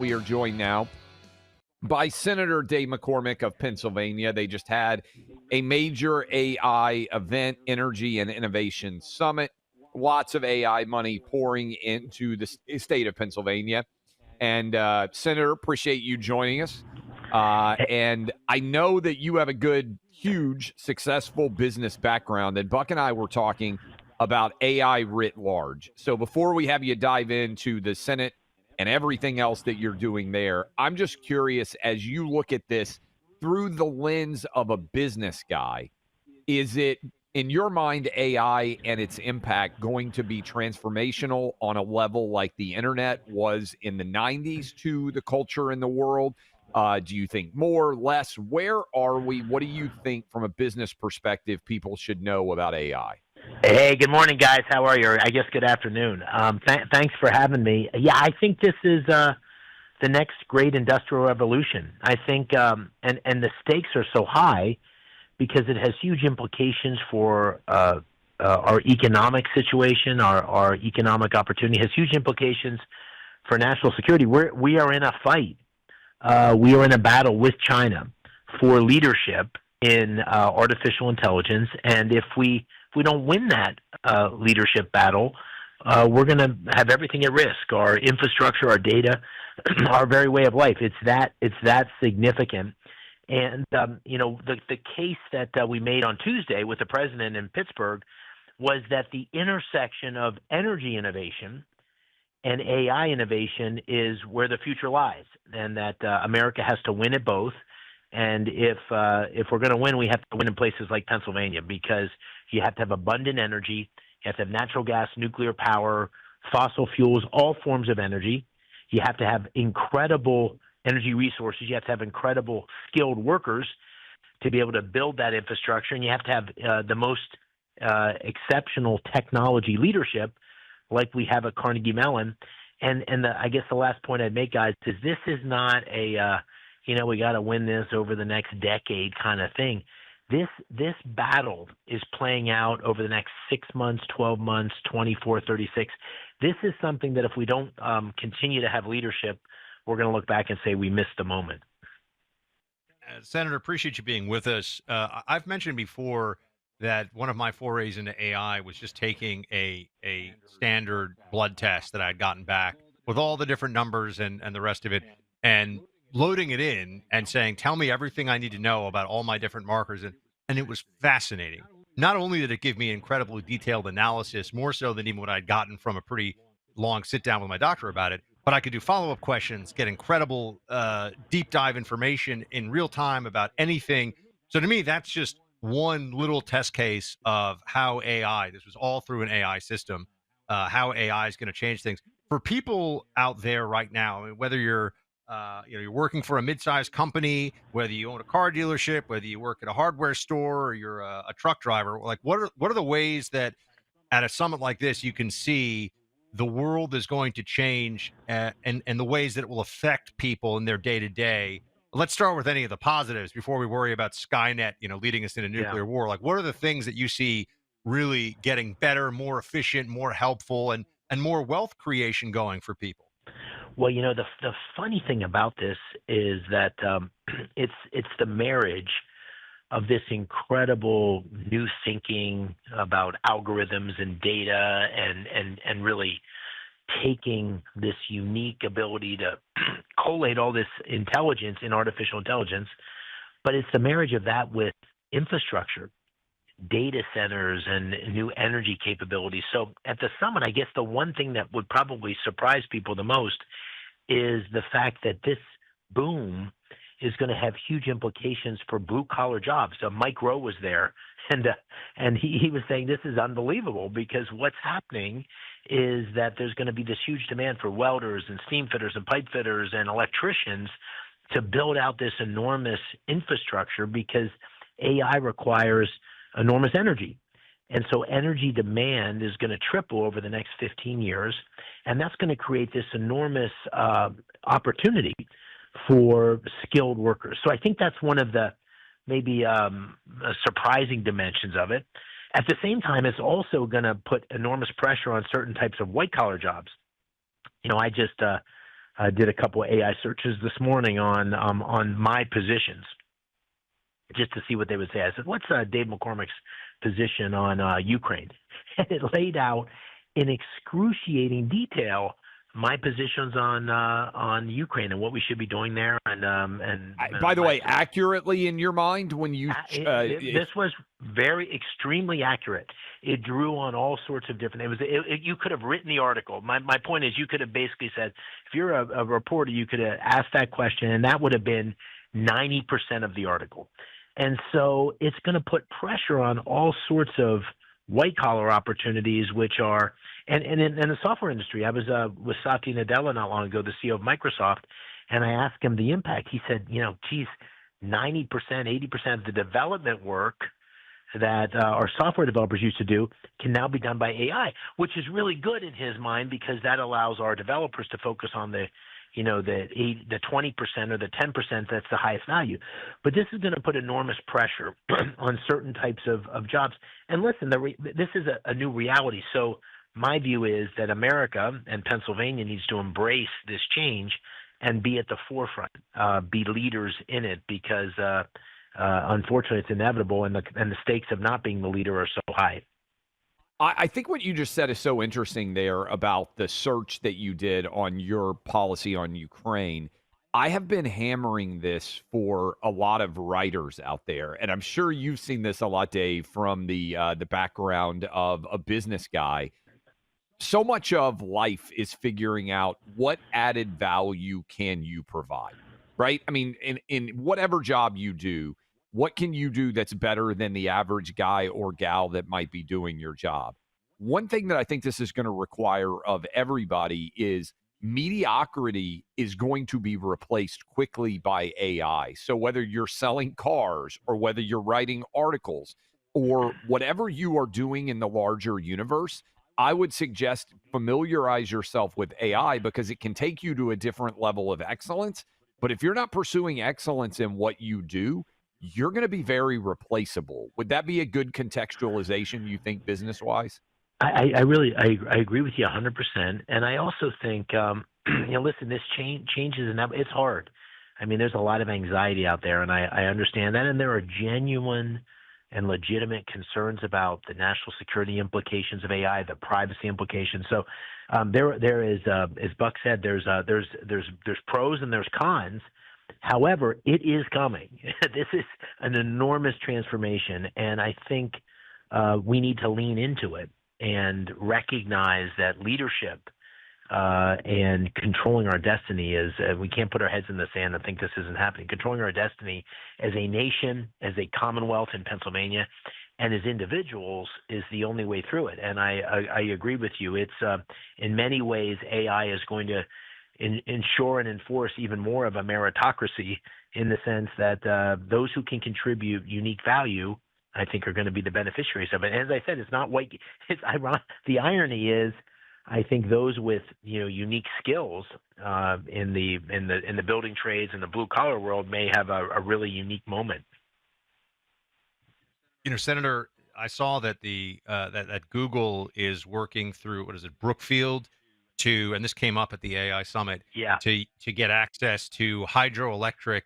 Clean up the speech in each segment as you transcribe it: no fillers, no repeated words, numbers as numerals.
We are joined now by Senator Dave McCormick of Pennsylvania. They just had a major AI event, Energy and Innovation Summit. Lots of AI money pouring into the state of Pennsylvania. And Senator, appreciate you joining us. And I know that you have a good, huge, successful business background. And Buck and I were talking about AI writ large. So before we have you dive into the Senate and everything else that you're doing there, I'm just curious, as you look at this through the lens of a business guy, is it, in your mind, AI and its impact going to be transformational on a level like the internet was in the 90s to the culture in the world? Do you think more, less? Where are we? What do you think from a business perspective people should know about AI? Hey, good morning, guys. How are you? I guess good afternoon. Thanks for having me. Yeah, I think this is the next great industrial revolution. I think, and the stakes are so high because it has huge implications for our economic situation, our economic opportunity. It has huge implications for national security. We are in a fight. We are in a battle with China for leadership in artificial intelligence, and if we don't win that leadership battle, we're going to have everything at risk. Our infrastructure, our data, our very way of life. It's that significant. And the case that we made on Tuesday with the president in Pittsburgh was that the intersection of energy innovation and AI innovation is where the future lies, and that America has to win at both. And if we're going to win, we have to win in places like Pennsylvania, because you have to have abundant energy. You have to have natural gas, nuclear power, fossil fuels, all forms of energy. You have to have incredible energy resources. You have to have incredible skilled workers to be able to build that infrastructure. And you have to have the most exceptional technology leadership like we have at Carnegie Mellon. And I guess the last point I'd make, guys, is this is not a we got to win this over the next decade kind of thing. This battle is playing out over the next 6 months, 12 months, 24, 36. This is something that if we don't continue to have leadership, we're going to look back and say we missed the moment. Senator, appreciate you being with us. I've mentioned before that one of my forays into AI was just taking a standard blood test that I'd gotten back with all the different numbers and the rest of it, and loading it in and saying, tell me everything I need to know about all my different markers. And it was fascinating. Not only did it give me incredibly detailed analysis, more so than even what I'd gotten from a pretty long sit down with my doctor about it, but I could do follow-up questions, get incredible deep dive information in real time about anything. So to me, that's just one little test case of how AI, this was all through an AI system, how AI is going to change things. For people out there right now, whether you're working for a mid-sized company, whether you own a car dealership, whether you work at a hardware store, or you're a truck driver, like what are the ways that at a summit like this you can see the world is going to change and the ways that it will affect people in their day-to-day? Let's start with any of the positives before we worry about Skynet, leading us into nuclear war. Like, what are the things that you see really getting better, more efficient, more helpful, and more wealth creation going for people? Well, the funny thing about this is that it's the marriage of this incredible new thinking about algorithms and data and really taking this unique ability to collate all this intelligence in artificial intelligence. But it's the marriage of that with infrastructure, data centers, and new energy capabilities. So at the summit, I guess the one thing that would probably surprise people the most is the fact that this boom is going to have huge implications for blue-collar jobs. So Mike Rowe was there, and he was saying this is unbelievable, because what's happening is that there's going to be this huge demand for welders and steam fitters and pipe fitters and electricians to build out this enormous infrastructure, because AI requires enormous energy. And so energy demand is going to triple over the next 15 years, and that's going to create this enormous opportunity for skilled workers. So I think that's one of the maybe surprising dimensions of it. At the same time, it's also going to put enormous pressure on certain types of white-collar jobs. I just did a couple of AI searches this morning on my positions, just to see what they would say. I said, "What's Dave McCormick's position on Ukraine?" And it laid out in excruciating detail my positions on Ukraine and what we should be doing there. And By the way, accurately in your mind when you this was very extremely accurate. It drew on all sorts of different. You could have written the article. My point is, you could have basically said, if you're a reporter, you could have asked that question, and that would have been 90% of the article. And so it's going to put pressure on all sorts of white-collar opportunities, which are, and in the software industry. I was with Satya Nadella not long ago, the CEO of Microsoft, and I asked him the impact. He said, 90%, 80% of the development work that our software developers used to do can now be done by AI, which is really good in his mind, because that allows our developers to focus on the 20% or the 10% that's the highest value. But this is going to put enormous pressure on certain types of jobs. And listen, this is a new reality. So my view is that America and Pennsylvania needs to embrace this change and be at the forefront, be leaders in it, because unfortunately it's inevitable, and the stakes of not being the leader are so high. I think what you just said is so interesting there about the search that you did on your policy on Ukraine. I have been hammering this for a lot of writers out there, and I'm sure you've seen this a lot, Dave, from the background of a business guy. So much of life is figuring out what added value can you provide, right? I mean, in whatever job you do, what can you do that's better than the average guy or gal that might be doing your job? One thing that I think this is going to require of everybody is mediocrity is going to be replaced quickly by AI. So whether you're selling cars or whether you're writing articles or whatever you are doing in the larger universe, I would suggest familiarize yourself with AI, because it can take you to a different level of excellence. But if you're not pursuing excellence in what you do, you're going to be very replaceable. Would that be a good contextualization, you think, business-wise? I agree with you 100%. And I also think, listen, this changes, and it's hard. I mean, there's a lot of anxiety out there, and I understand that. And there are genuine and legitimate concerns about the national security implications of AI, the privacy implications. So there is, as Buck said, there's pros and there's cons. However, it is coming. This is an enormous transformation, and I think we need to lean into it and recognize that leadership and controlling our destiny is, we can't put our heads in the sand and think this isn't happening. Controlling our destiny as a nation, as a commonwealth in Pennsylvania, and as individuals is the only way through it. And I agree with you. It's in many ways, AI is going to ensure and enforce even more of a meritocracy, in the sense that those who can contribute unique value, I think, are going to be the beneficiaries of it. And as I said, it's not white. It's ironic. The irony is, I think those with unique skills in the building trades and the blue collar world may have a really unique moment. Senator, I saw that that Google is working through, what is it, Brookfield, and this came up at the AI Summit, to get access to hydroelectric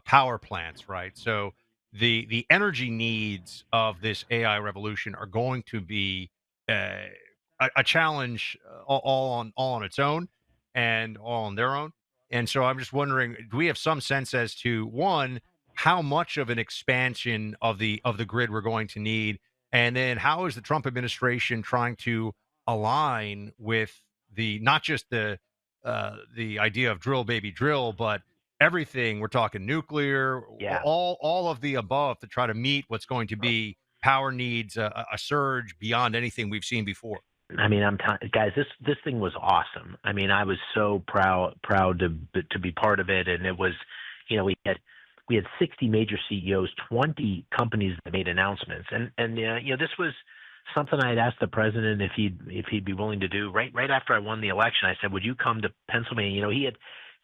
power plants, right? So the energy needs of this AI revolution are going to be a challenge all on its own and all on their own. And so I'm just wondering, do we have some sense as to, one, how much of an expansion of the grid we're going to need, and then how is the Trump administration trying to align with not just the idea of drill baby drill, but everything? We're talking nuclear, all of the above, to try to meet what's going to be power needs, a surge beyond anything we've seen before. I mean, guys, this thing was awesome. I mean, I was so proud to be part of it, and it was, we had 60 major CEOs, 20 companies that made announcements, and this was something I had asked the president if he'd be willing to do. Right after I won the election, I said, "Would you come to Pennsylvania?" He had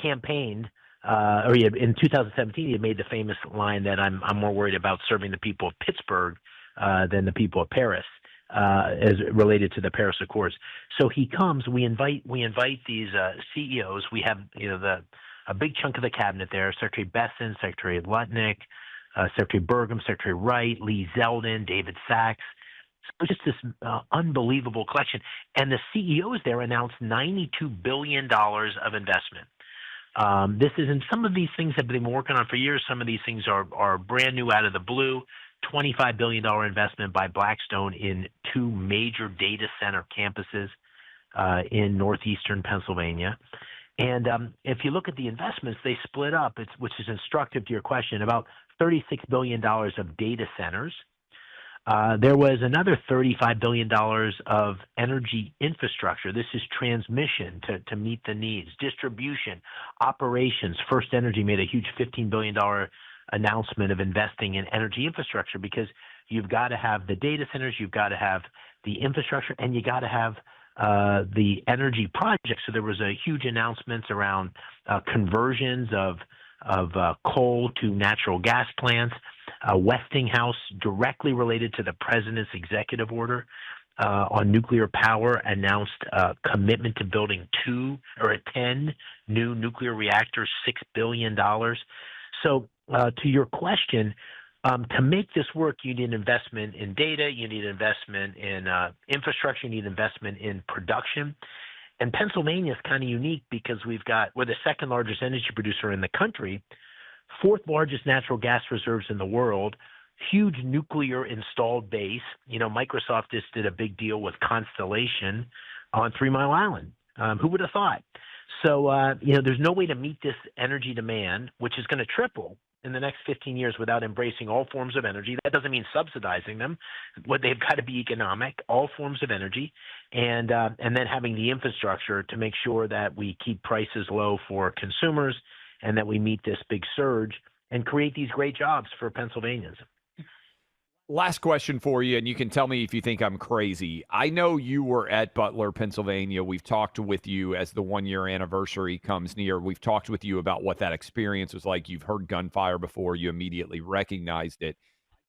campaigned, in 2017, he had made the famous line that I'm more worried about serving the people of Pittsburgh than the people of Paris. as related to the Paris Accords. So he comes. We invite these CEOs. We have a big chunk of the cabinet there: Secretary Besson, Secretary Lutnick, Secretary Burgum, Secretary Wright, Lee Zeldin, David Sachs. So just this unbelievable collection. And the CEOs there announced $92 billion of investment. Some of these things have been working on for years. Some of these things are brand new out of the blue. $25 billion investment by Blackstone in 2 major data center campuses in northeastern Pennsylvania. And if you look at the investments, they split up, which is instructive to your question, about $36 billion of data centers. There was another $35 billion of energy infrastructure. This is transmission to meet the needs, distribution, operations. First Energy made a huge $15 billion announcement of investing in energy infrastructure because you've got to have the data centers, you've got to have the infrastructure, and you got to have the energy projects. So there was a huge announcements around conversions of coal to natural gas plants. Westinghouse, directly related to the president's executive order on nuclear power, announced a commitment to building 10 new nuclear reactors, $6 billion. So to your question, to make this work, you need investment in data, you need investment in infrastructure, you need investment in production. And Pennsylvania is kind of unique because we're the second largest energy producer in the country, 4th largest natural gas reserves in the world, huge nuclear installed base. Microsoft just did a big deal with Constellation on 3 Mile Island. Who would have thought? So, there's no way to meet this energy demand, which is going to triple in the next 15 years without embracing all forms of energy. That doesn't mean subsidizing them. They've got to be economic, all forms of energy, and then having the infrastructure to make sure that we keep prices low for consumers and that we meet this big surge and create these great jobs for Pennsylvanians. Last question for you, and you can tell me if you think I'm crazy. I know you were at Butler, Pennsylvania. We've talked with you as the 1-year anniversary comes near. We've talked with you about what that experience was like. You've heard gunfire before. You immediately recognized it.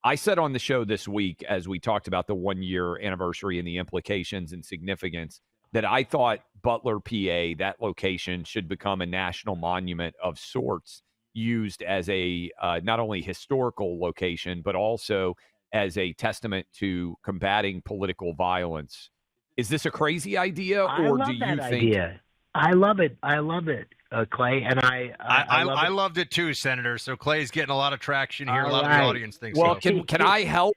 I said on the show this week, as we talked about the 1-year anniversary and the implications and significance, that I thought Butler, PA, that location, should become a national monument of sorts, used as a not only historical location, but also as a testament to combating political violence. Is this a crazy idea, or do you think? Idea. I love it. Clay, and I loved it too, Senator. So Clay's getting a lot of traction here. A lot of the audience thinks well, so. Can I help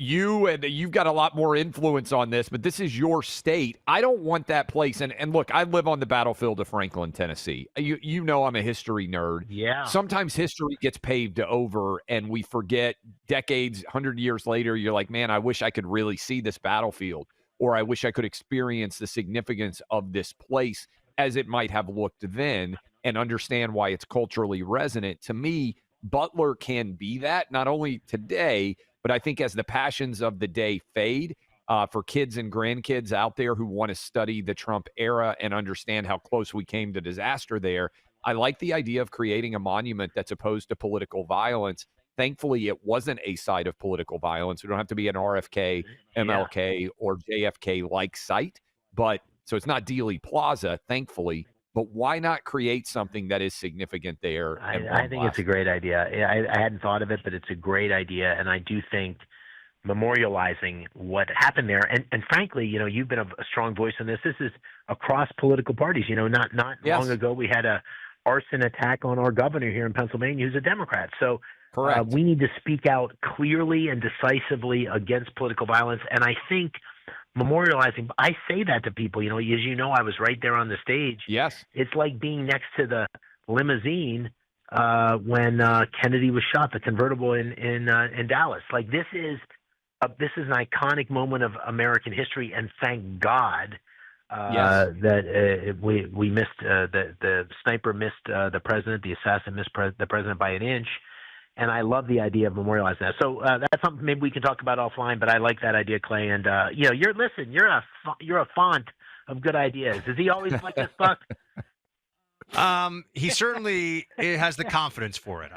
you? And you've got a lot more influence on this, but this is your state. I don't want that place. And look, I live on the battlefield of Franklin, Tennessee. You know I'm a history nerd. Yeah. Sometimes history gets paved over, and we forget decades, 100 years later. You're like, man, I wish I could really see this battlefield, or I wish I could experience the significance of this place as it might have looked then and understand why it's culturally resonant. To me, Butler can be that, not only today, but I think as the passions of the day fade, for kids and grandkids out there who want to study the Trump era and understand how close we came to disaster there, I like the idea of creating a monument that's opposed to political violence. Thankfully, it wasn't a site of political violence. We don't have to be an RFK, MLK, or JFK-like site, but so it's not Dealey Plaza, thankfully. But why not create something that is significant there? I think it's a great idea. I hadn't thought of it, but it's a great idea. And I do think memorializing what happened there, and frankly, you've been a strong voice on this. This is across political parties. Not long ago, we had a arson attack on our governor here in Pennsylvania, who's a Democrat. So we need to speak out clearly and decisively against political violence. And I think memorializing, I say that to people, as you know, I was right there on the stage. Yes. It's like being next to the limousine when Kennedy was shot, the convertible in Dallas. Like this is an iconic moment of American history, and thank God that we missed the sniper missed the president, the assassin missed the president by an inch. And I love the idea of memorializing that. So that's something maybe we can talk about offline. But I like that idea, Clay. And you're a font of good ideas. Is he always like this, Buck? He certainly has the confidence for it,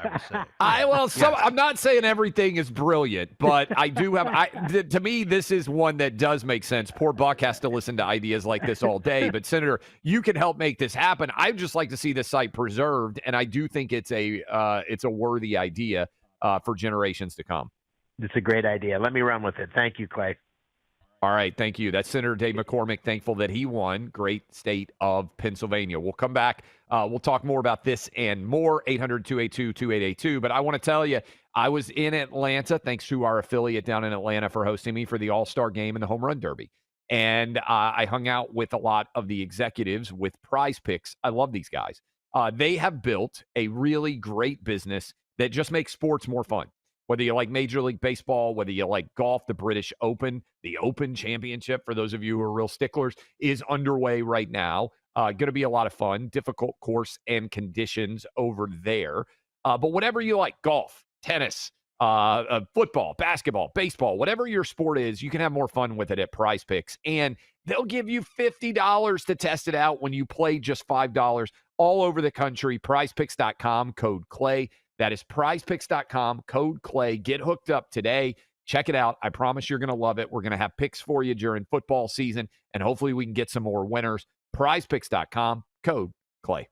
I would say. I'm not saying everything is brilliant, but I do have. To me, this is one that does make sense. Poor Buck has to listen to ideas like this all day. But Senator, you can help make this happen. I'd just like to see the site preserved, and I do think it's a worthy idea for generations to come. It's a great idea. Let me run with it. Thank you, Clay. All right, thank you. That's Senator Dave McCormick. Thankful that he won. Great state of Pennsylvania. We'll come back. We'll talk more about this and more. 800-282-2882. But I want to tell you, I was in Atlanta, thanks to our affiliate down in Atlanta for hosting me for the All-Star Game and the Home Run Derby. And I hung out with a lot of the executives with Prize Picks. I love these guys. They have built a really great business that just makes sports more fun. Whether you like Major League Baseball, whether you like golf, the British Open, the Open Championship, for those of you who are real sticklers, is underway right now. Going to be a lot of fun, difficult course and conditions over there. But whatever you like, golf, tennis, football, basketball, baseball, whatever your sport is, you can have more fun with it at Prize Picks. And they'll give you $50 to test it out when you play just $5 all over the country. PrizePicks.com, code CLAY. That is prizepicks.com, code CLAY. Get hooked up today. Check it out. I promise you're going to love it. We're going to have picks for you during football season, and hopefully we can get some more winners. Prizepicks.com, code CLAY.